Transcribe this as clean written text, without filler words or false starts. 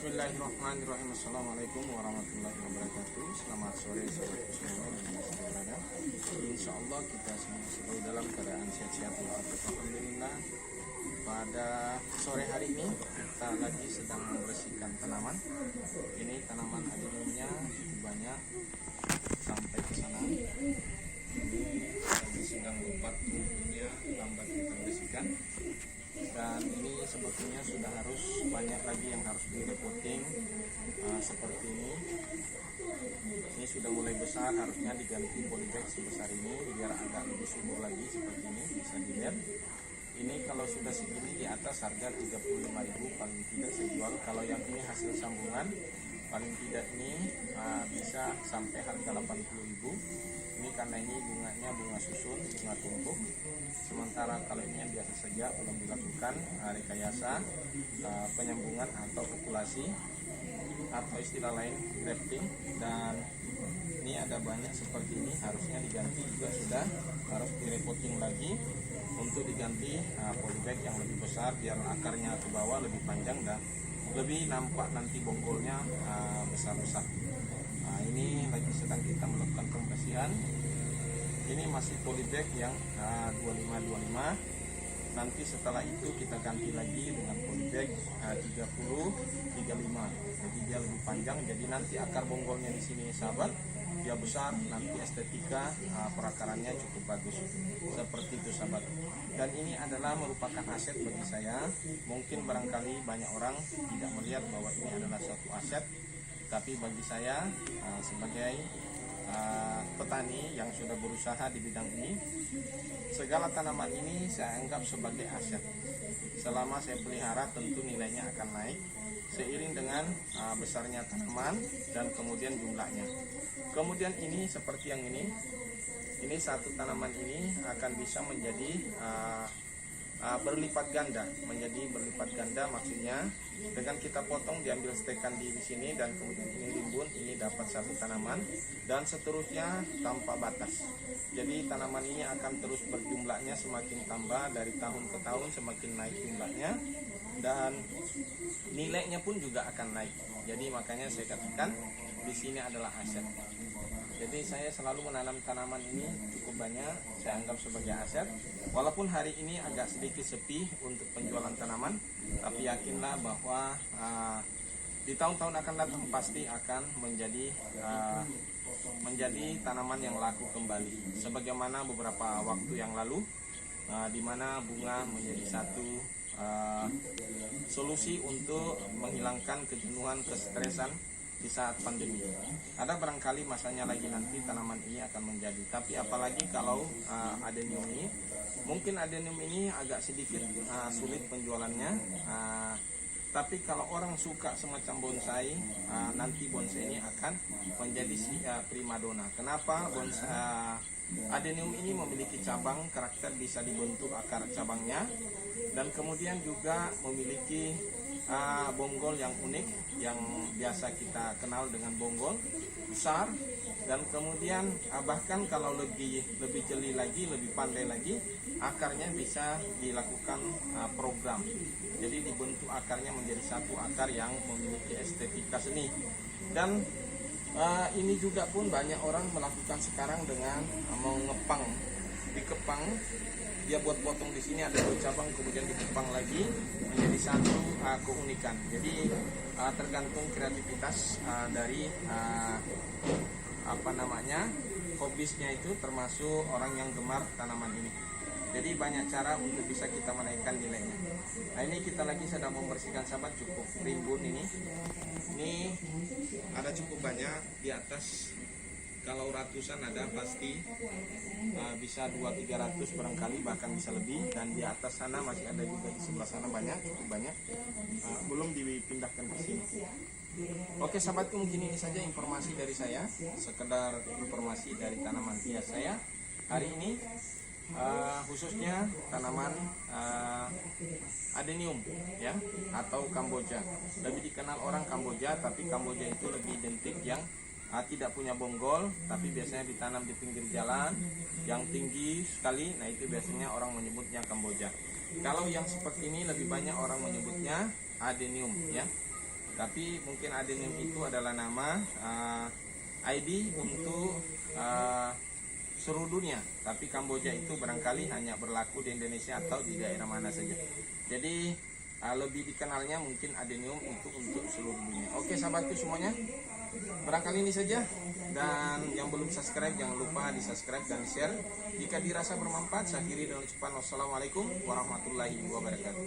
Bismillahirrahmanirrahim. Assalamualaikum warahmatullahi wabarakatuh. Selamat sore sahabatku semua yang berada. Insya Allah kita semua selalu dalam keadaan sehat-sehat walafiat. Alhamdulillah. Pada sore hari ini kita lagi sedang membersihkan tanaman. Ini tanaman adeniumnya cukup banyak sampai ke sana. Ini lagi sedang lebat rumputnya, lambat kita bersihkan. Dan ini sebetulnya sudah harus banyak lagi yang harus di-repotting seperti ini. Ini sudah mulai besar, harusnya diganti polybag sebesar ini biar agak lebih subur lagi seperti ini, bisa dilihat. Ini kalau sudah segini di atas harga 35.000 paling tidak saya jual. Kalau yang ini hasil sambungan paling tidak ini bisa sampai harga 80.000. Ini karena ini bunganya bunga susun, bunga tumpuk. Sementara kalau ini yang biasa saja belum dilakukan rekayasa, penyambungan atau populasi atau istilah lain grafting. Dan ini ada banyak seperti ini, harusnya diganti juga sudah, harus direpotting lagi untuk diganti polybag yang lebih besar biar akarnya ke bawah lebih panjang dan lebih nampak nanti bonggolnya besar-besar. Nah, ini lagi sedang kita melakukan pembersihan. Ini masih polybag yang 25-25. Nanti setelah itu kita ganti lagi dengan polybag 30-35. Jadi dia lebih panjang. Jadi nanti akar bonggolnya di sini sahabat, dia besar. Nanti estetika perakarannya cukup bagus. Seperti itu sahabat. Dan ini adalah merupakan aset bagi saya. Mungkin barangkali banyak orang tidak melihat bahwa ini adalah suatu aset. Tapi bagi saya sebagai petani yang sudah berusaha di bidang ini, segala tanaman ini saya anggap sebagai aset. Selama saya pelihara tentu nilainya akan naik seiring dengan besarnya tanaman dan kemudian jumlahnya. Kemudian ini seperti yang ini satu tanaman ini akan bisa menjadi berlipat ganda, maksudnya dengan kita potong diambil stekan di sini dan kemudian ini rimbun, ini dapat satu tanaman dan seterusnya tanpa batas. Jadi tanaman ini akan terus berjumlahnya semakin tambah dari tahun ke tahun, semakin naik jumlahnya dan nilainya pun juga akan naik. Jadi makanya saya katakan di sini adalah aset. Jadi saya selalu menanam tanaman ini cukup banyak, saya anggap sebagai aset. Walaupun hari ini agak sedikit sepi untuk penjualan tanaman, tapi yakinlah bahwa di tahun-tahun akan datang pasti akan menjadi tanaman yang laku kembali. Sebagaimana beberapa waktu yang lalu, di mana bunga menjadi satu solusi untuk menghilangkan kejenuhan, kesetresan di saat pandemi. Ada barangkali masanya lagi nanti tanaman ini akan menjadi, tapi apalagi kalau adenium ini, mungkin adenium ini agak sedikit sulit penjualannya, tapi kalau orang suka semacam bonsai, nanti bonsai ini akan menjadi primadona. Kenapa? Bonsai adenium ini memiliki cabang, karakter bisa dibentuk akar cabangnya, dan kemudian juga memiliki bonggol yang unik yang biasa kita kenal dengan bonggol besar, dan kemudian bahkan kalau lebih jeli lagi, lebih pandai lagi, akarnya bisa dilakukan program. Jadi dibentuk akarnya menjadi satu akar yang memiliki estetika seni. Dan ini juga pun banyak orang melakukan sekarang dengan mengepang, dikepang. Dia buat potong di sini ada 2 cabang, kemudian dikepang lagi menjadi satu keunikan. Jadi tergantung kreativitas dari hobisnya itu, termasuk orang yang gemar tanaman ini. Jadi banyak cara untuk bisa kita menaikkan nilainya. Nah, ini kita lagi sedang membersihkan sahabat, cukup rimbun ini. Ini ada cukup banyak di atas. Kalau ratusan ada pasti, bisa 200-300 barangkali, bahkan bisa lebih. Dan di atas sana masih ada juga, di sebelah sana banyak, cukup banyak, belum dipindahkan ke sini. Oke sahabatku, mungkin ini saja informasi dari saya, sekedar informasi dari tanaman hias saya hari ini, khususnya tanaman adenium ya, atau Kamboja. Lebih dikenal orang Kamboja, tapi Kamboja itu lebih identik yang tidak punya bonggol, tapi biasanya ditanam di pinggir jalan yang tinggi sekali. Nah, itu biasanya orang menyebutnya Kamboja. Kalau yang seperti ini lebih banyak orang menyebutnya adenium ya. Tapi mungkin adenium itu adalah nama ID untuk seluruh dunia. Tapi Kamboja itu barangkali hanya berlaku di Indonesia atau di daerah mana saja. Jadi lebih dikenalnya mungkin adenium itu untuk seluruh dunia. Oke sahabatku semuanya, barangkali ini saja. Dan yang belum subscribe jangan lupa di subscribe dan share. Jika dirasa bermanfaat, saya akhiri dengan ucapan wassalamualaikum warahmatullahi wabarakatuh.